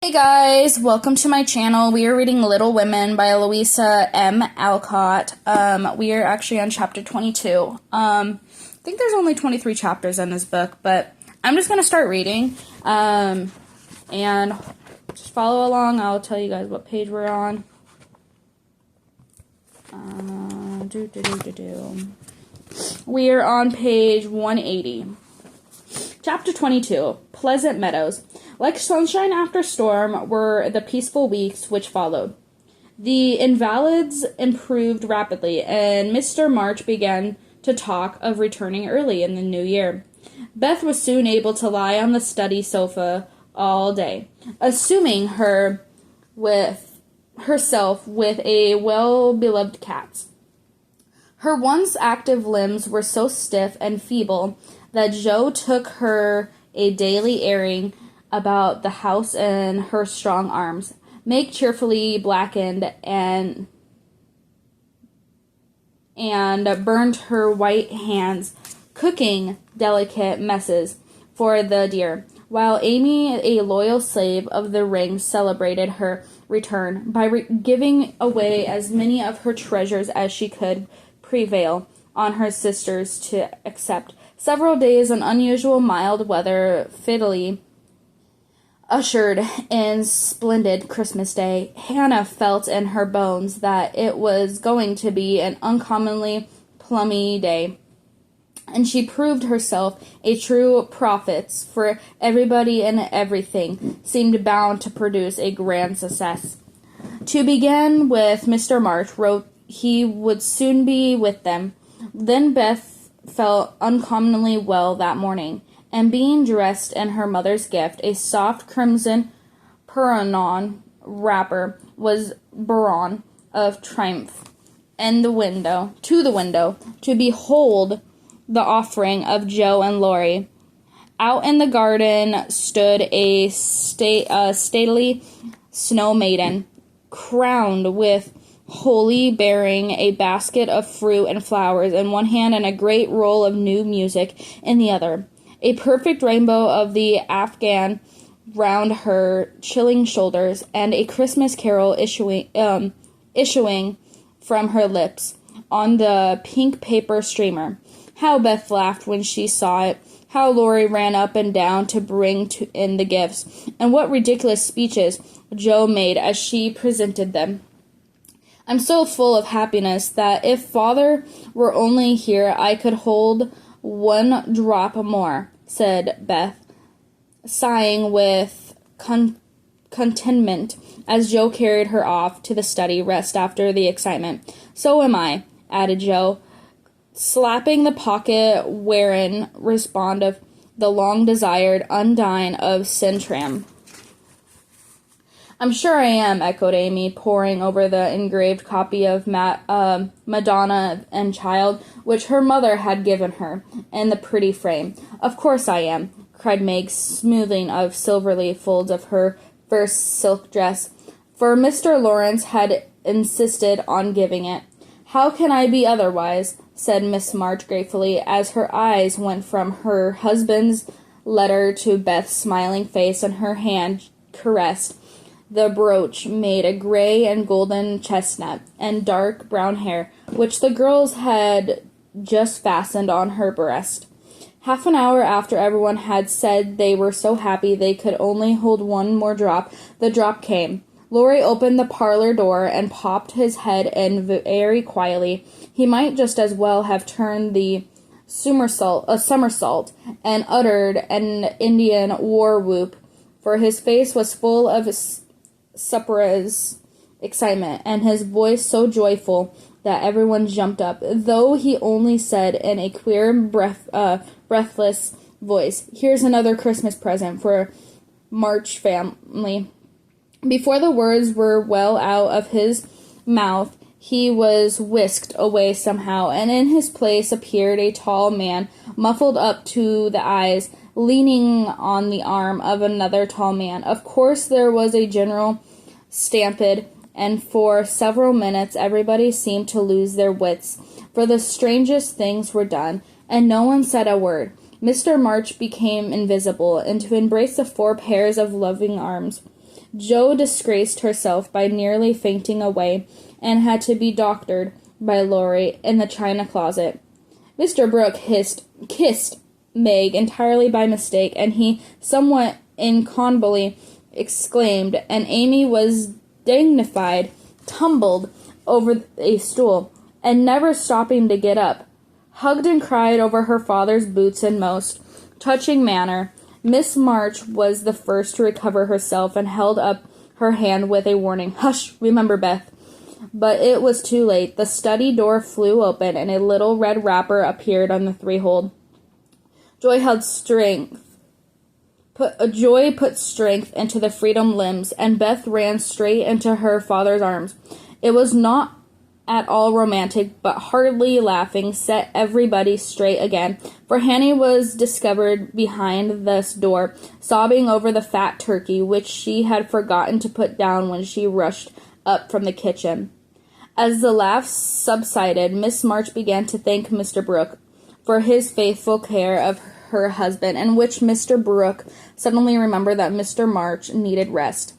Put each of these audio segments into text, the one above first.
Hey guys, welcome to my channel. We are reading Little Women by Louisa M. Alcott. We are actually on chapter 22. I think there's only 23 chapters in this book, but I'm just going to start reading. And just follow along. I'll tell you guys what page we're on. We are on page 180. Chapter 22, Pleasant Meadows. Like sunshine after storm were the peaceful weeks which followed. The invalids improved rapidly, and Mr. March began to talk of returning early in the new year. Beth was soon able to lie on the study sofa all day, assuming herself with a well-beloved cat. Her once active limbs were so stiff and feeble that Joe took her a daily airing about the house in her strong arms, Meg cheerfully blackened and burned her white hands, cooking delicate messes for the dear, while Amy, a loyal slave of the ring, celebrated her return by giving away as many of her treasures as she could prevail on her sisters to accept. Several days in unusual mild weather fiddly ushered in splendid Christmas Day. Hannah felt in her bones that it was going to be an uncommonly plummy day, and she proved herself a true prophet, for everybody and everything seemed bound to produce a grand success. To begin with, Mr. March wrote he would soon be with them. Then Beth felt uncommonly well that morning, and being dressed in her mother's gift, a soft crimson Purinon wrapper, was borne of triumph to the window to behold the offering of Joe and Laurie. Out in the garden stood a stately snow maiden, crowned with holly, bearing a basket of fruit and flowers in one hand and a great roll of new music in the other. A perfect rainbow of the Afghan round her chilling shoulders, and a Christmas carol issuing from her lips on the pink paper streamer. How Beth laughed when she saw it! How Laurie ran up and down to bring in the gifts, and what ridiculous speeches Jo made as she presented them. I'm so full of happiness that if Father were only here I could hold one drop more, said Beth, sighing with contentment as Jo carried her off to the study rest after the excitement. So am I, added Jo, slapping the pocket wherein responded the long-desired undine of Sintram. I'm sure I am, echoed Amy, poring over the engraved copy of Madonna and Child, which her mother had given her, in the pretty frame. Of course I am, cried Meg, smoothing of silvery folds of her first silk dress, for Mr. Lawrence had insisted on giving it. How can I be otherwise? Said Miss March gratefully, as her eyes went from her husband's letter to Beth's smiling face, and her hand caressed the brooch made a gray and golden chestnut and dark brown hair, which the girls had just fastened on her breast. Half an hour after everyone had said they were so happy they could only hold one more drop, the drop came. Laurie opened the parlor door and popped his head in very quietly. He might just as well have turned the somersault and uttered an Indian war whoop, for his face was full of surprise, excitement, and his voice so joyful that everyone jumped up, though he only said in a queer, breathless voice, "Here's another Christmas present for March family." Before the words were well out of his mouth, he was whisked away somehow, and in his place appeared a tall man, muffled up to the eyes, leaning on the arm of another tall man. Of course there was a general stampede, and for several minutes everybody seemed to lose their wits, for the strangest things were done, and no one said a word. Mr. March became invisible, and to embrace the four pairs of loving arms. Jo disgraced herself by nearly fainting away and had to be doctored by Laurie in the china closet. Mr. Brooke kissed Meg entirely by mistake, and he somewhat inconveniently exclaimed, and Amy was dignified, tumbled over a stool, and never stopping to get up, hugged and cried over her father's boots in most touching manner. Miss March was the first to recover herself and held up her hand with a warning, "Hush, remember, Beth." But it was too late. The study door flew open, and a little red wrapper appeared on the threshold. Joy put strength into the freedom limbs, and Beth ran straight into her father's arms. It was not at all romantic, but heartily laughing set everybody straight again, for Hanny was discovered behind this door, sobbing over the fat turkey, which she had forgotten to put down when she rushed up from the kitchen. As the laughs subsided, Miss March began to thank Mr. Brooke for his faithful care of her husband, in which Mr. Brooke suddenly remembered that Mr. March needed rest.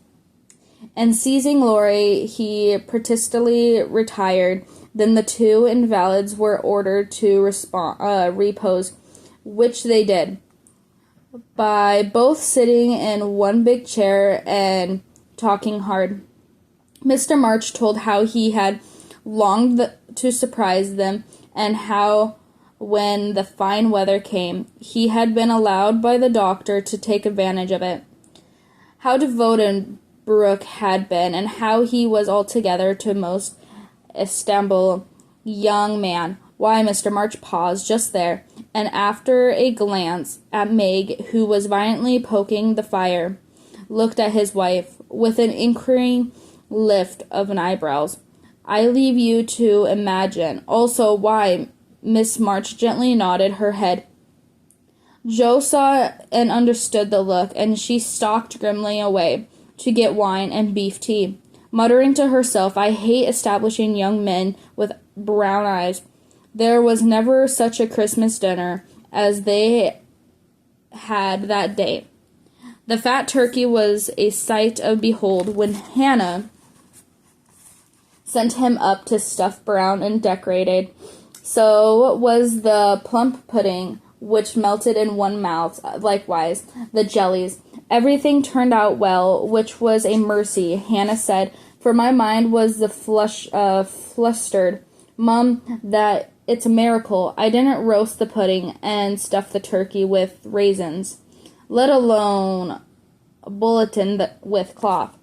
And seizing Laurie, he precipitately retired. Then the two invalids were ordered to repose, which they did, by both sitting in one big chair and talking hard. Mr. March told how he had longed to surprise them, and how, when the fine weather came, he had been allowed by the doctor to take advantage of it. How devoted Brooke had been, and how he was altogether to most estimable young man. Why, Mr. March paused just there, and after a glance at Meg, who was violently poking the fire, looked at his wife with an inquiring lift of an eyebrows. I leave you to imagine. Also, why? Miss March gently nodded her head. Jo saw and understood the look, and she stalked grimly away to get wine and beef tea, muttering to herself, "I hate establishing young men with brown eyes. There was never such a Christmas dinner as they had that day." The fat turkey was a sight to behold when Hannah sent him up to stuff brown and decorated. So was the plump pudding, which melted in one mouth, likewise the jellies. Everything turned out well, which was a mercy, Hannah said, for my mind was the flustered. Mum, that it's a miracle I didn't roast the pudding and stuff the turkey with raisins, let alone bulletin with cloth.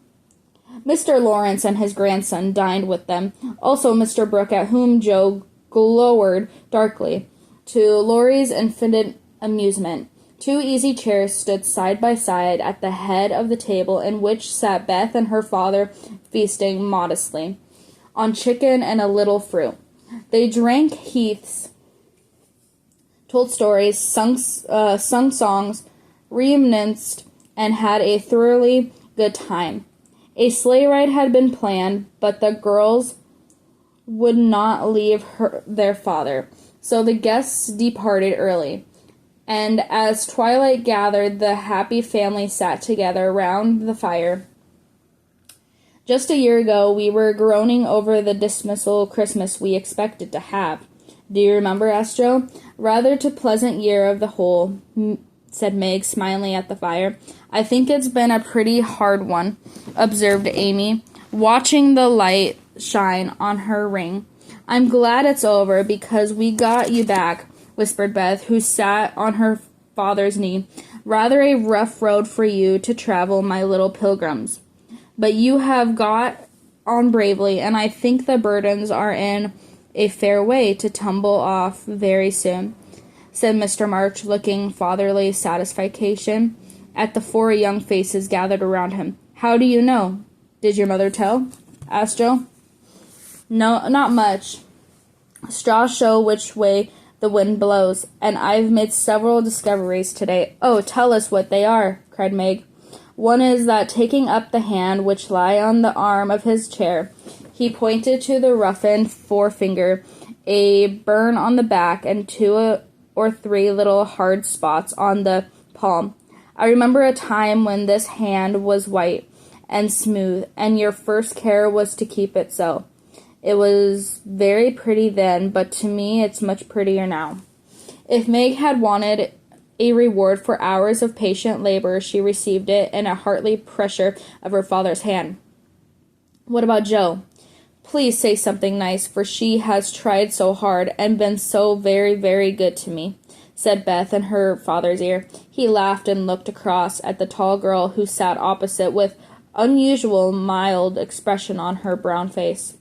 Mr. Lawrence and his grandson dined with them, also Mr. Brooke, at whom Jo glowered darkly. To Laurie's infinite amusement, 2 easy chairs stood side by side at the head of the table, in which sat Beth and her father, feasting modestly on chicken and a little fruit. They drank heaths, told stories, sung songs, reminisced, and had a thoroughly good time. A sleigh ride had been planned, but the girls would not leave their father, so the guests departed early. And as twilight gathered, the happy family sat together round the fire. Just a year ago, we were groaning over the dismal Christmas we expected to have. Do you remember? Asked Jo. Rather too pleasant year of the whole, said Meg, smiling at the fire. I think it's been a pretty hard one, observed Amy, watching the light shine on her ring. I'm glad it's over, because we got you back, whispered Beth, who sat on her father's knee. Rather a rough road for you to travel, my little pilgrims. But you have got on bravely, and I think the burdens are in a fair way to tumble off very soon, said Mr. March, looking fatherly satisfaction at the 4 young faces gathered around him. How do you know? Did your mother tell? Asked Jo. No, not much. Straws show which way the wind blows, and I've made several discoveries today. Oh, tell us what they are, cried Meg. One is that, taking up the hand which lay on the arm of his chair, he pointed to the roughened forefinger, a burn on the back, and 2 or 3 little hard spots on the palm. I remember a time when this hand was white, and smooth, and your first care was to keep it so. It was very pretty then, but to me it's much prettier now. If Meg had wanted a reward for hours of patient labor, she received it in a hearty pressure of her father's hand. What about Jo? Please say something nice, for she has tried so hard and been so very, very good to me, said Beth in her father's ear. He laughed and looked across at the tall girl who sat opposite with unusual mild expression on her brown face.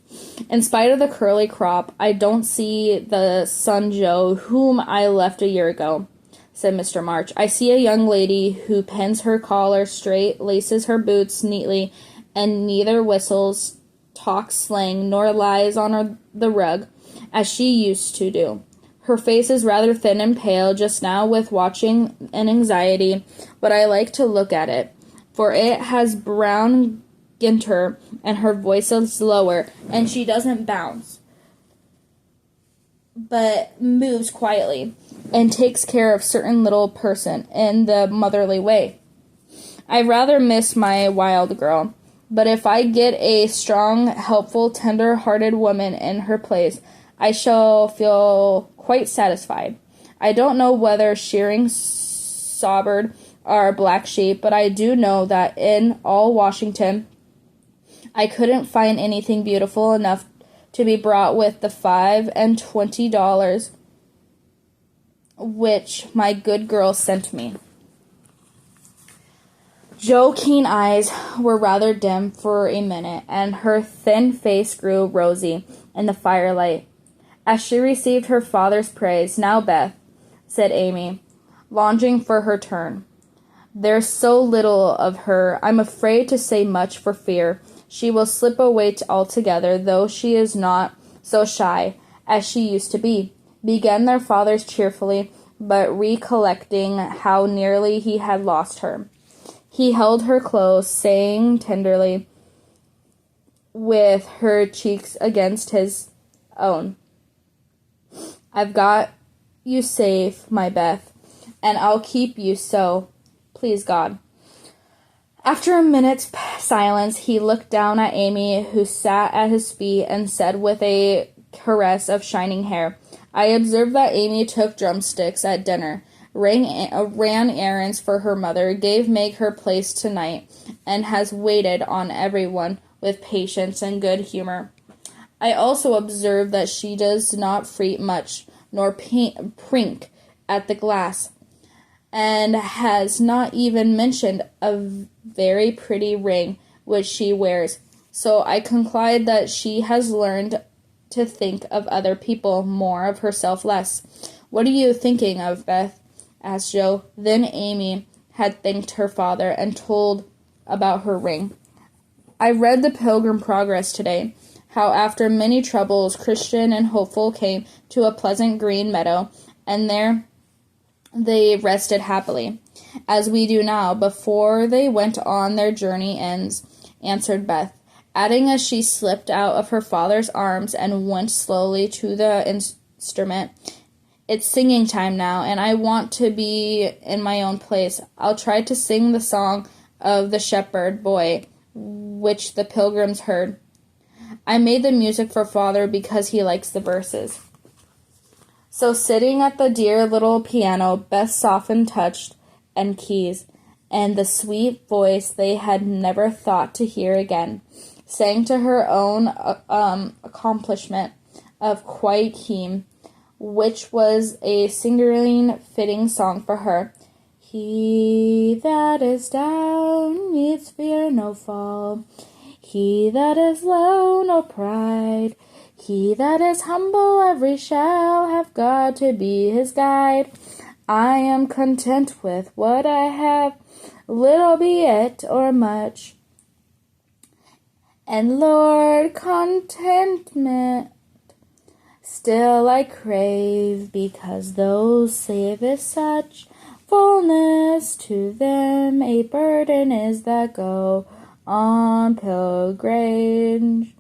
In spite of the curly crop, I don't see the son Jo whom I left a year ago, said Mr. March. I see a young lady who pins her collar straight, laces her boots neatly, and neither whistles, talks slang, nor lies on the rug, as she used to do. Her face is rather thin and pale just now with watching and anxiety, but I like to look at it, for it has brown ginter, and her voice is lower, and she doesn't bounce, but moves quietly, and takes care of certain little person in the motherly way. I rather miss my wild girl, but if I get a strong, helpful, tender-hearted woman in her place, I shall feel quite satisfied. I don't know whether shearing sobered or black sheep, but I do know that in all Washington I couldn't find anything beautiful enough to be brought with the $25 which my good girl sent me. Jo's keen eyes were rather dim for a minute, and her thin face grew rosy in the firelight as she received her father's praise. Now, Beth, said Amy, longing for her turn. There's so little of her, I'm afraid to say much for fear she will slip away altogether, though she is not so shy as she used to be, began their father cheerfully, but recollecting how nearly he had lost her. He held her close, saying tenderly, with her cheeks against his own, I've got you safe, my Beth, and I'll keep you so, please God. After a minute's silence, he looked down at Amy, who sat at his feet, and said with a caress of shining hair, I observed that Amy took drumsticks at dinner, ran errands for her mother, gave Meg her place tonight, and has waited on everyone with patience and good humor. I also observe that she does not freet much, nor prink at the glass, and has not even mentioned a very pretty ring which she wears. So I conclude that she has learned to think of other people more, of herself less. What are you thinking of, Beth? Asked Jo. Then Amy had thanked her father and told about her ring. I read the Pilgrim Progress today, how after many troubles Christian and Hopeful came to a pleasant green meadow, and there they rested happily, as we do now, before they went on their journey ends, answered Beth, adding as she slipped out of her father's arms and went slowly to the instrument, It's singing time now, and I want to be in my own place. I'll try to sing the song of the shepherd boy, which the pilgrims heard. I made the music for father because he likes the verses. So sitting at the dear little piano, Beth softened touched and keys, and the sweet voice they had never thought to hear again, sang to her own accomplishment of Quiet Hymn, which was a singularly fitting song for her. He that is down needs fear no fall. He that is low no pride. He that is humble every shall have God to be his guide. I am content with what I have, little be it or much. And Lord, contentment still I crave, because those save is such fullness to them, a burden is that go on pilgrimage.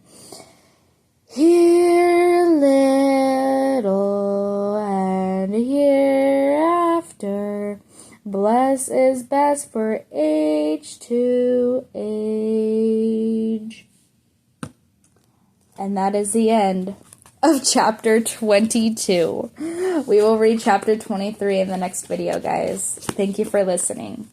Here little and hereafter Bless is best for age to age. And that is the end of chapter 22. We will read chapter 23 in the next video, guys. Thank you for listening.